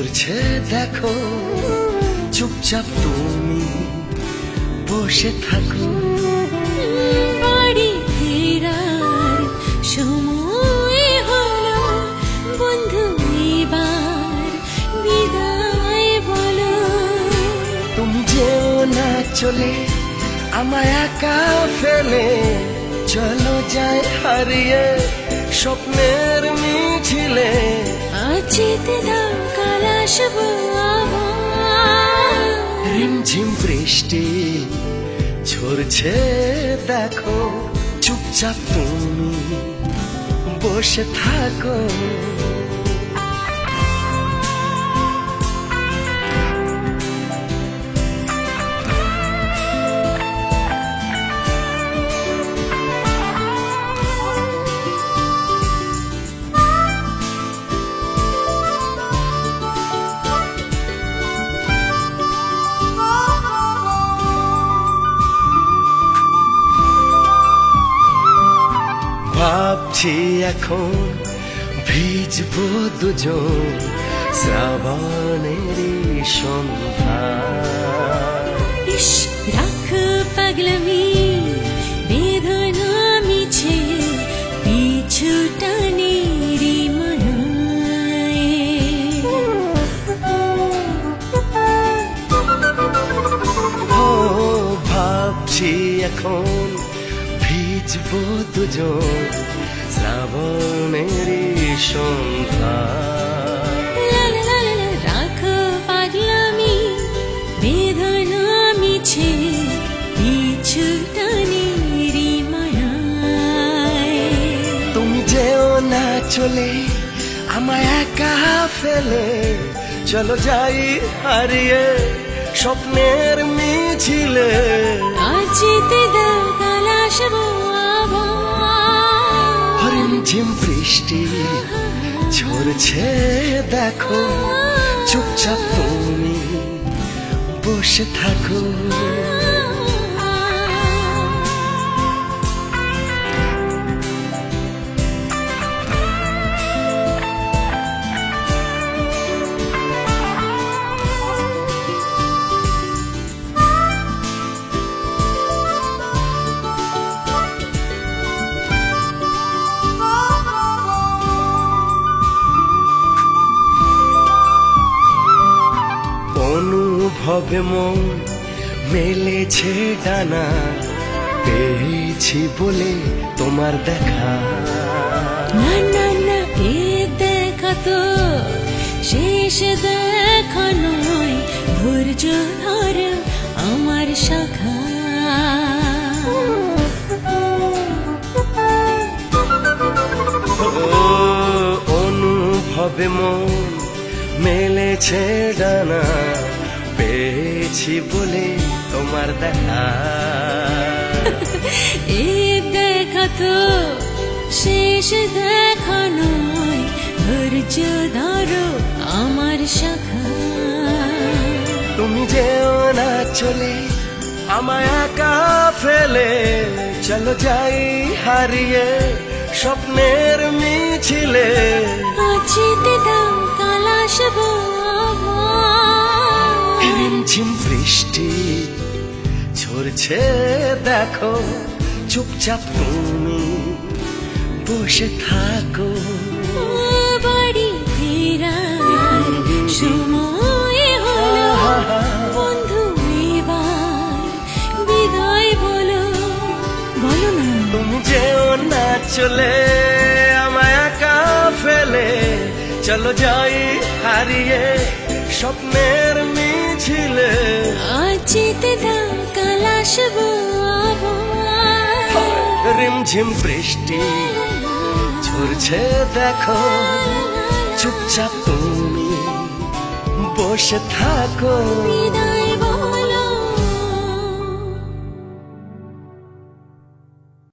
ঝরছে দেখো, চুপচাপ তুমি বসে থাকো। বাড়ি ফেরার সময় হলো, বন্ধু এবার বিদায় বলো। তুমি যেও না চলে আমায় একা ফেলে, চলো যাই হারিয়ে স্বপ্নের মিছিলে। আজ যেতে দাও, কাল আসবো আবার। রিমঝিম বৃষ্টি ঝরছে দেখো, চুপচাপ তুমি বসে থাকো। ভাবছি এখন ভিজবো দুজন শ্রাবণেরই সন্ধ্যা। ইস, রাখ পাগলামি, বেদনা মিছে, পিছু টানেরি মানায়। ও ভাবছি এখন ভিজবো দুজন শ্রাবণেরই সন্ধ্যা। লা লা লা লা লা, রাখ পাগলামি, বেদনা মিছে, পিছু টানেরি মানায়। তুমি যেও না চলে আমায় একা ফেলে, চলো যাই হারিয়ে স্বপ্নের মিছিলে। আজ যেতে দাও, কাল আসবো আবার। রিমঝিম বৃষ্টি ঝরছে দেখো, চুপচাপ তুমি বসে থাকো। অনুভবে মন মেলেছে ডানা, পেয়েছি বলে তোমার দেখা। না না না, এ দেখা তো শেষ দেখা নয়, ধৈর্য ধর আমার শাখা। ও অনুভবে মন মেলেছে ডানা, পেয়েছি বলে তোমার দেখা। এ দেখা তো শেষ দেখা নয়, ধৈর্য ধরো আমার শাখা। তুমি যেও না চলে আমায় একা ফেলে, চলো যাই হারিয়ে স্বপ্নের মিছিলে। আজ যেতে দাও, কাল আসবো আবার। রিমঝিম বৃষ্টি ঝরছে দেখো, চুপচাপ তুমি বসে থাকো। বাড়ি ফেরার সময় হলো, বন্ধু এবার বিদায় বলো। বলো না, তুমি যেও না চলে আমায় একা ফেলে, চলো যাই হারিয়ে স্বপ্নের মিছিলে। আজ যেতে দাও, কাল আসবো আবার। রিমঝিম বৃষ্টি ঝরছে দেখো, চুপচাপ তুমি বসে থাকো।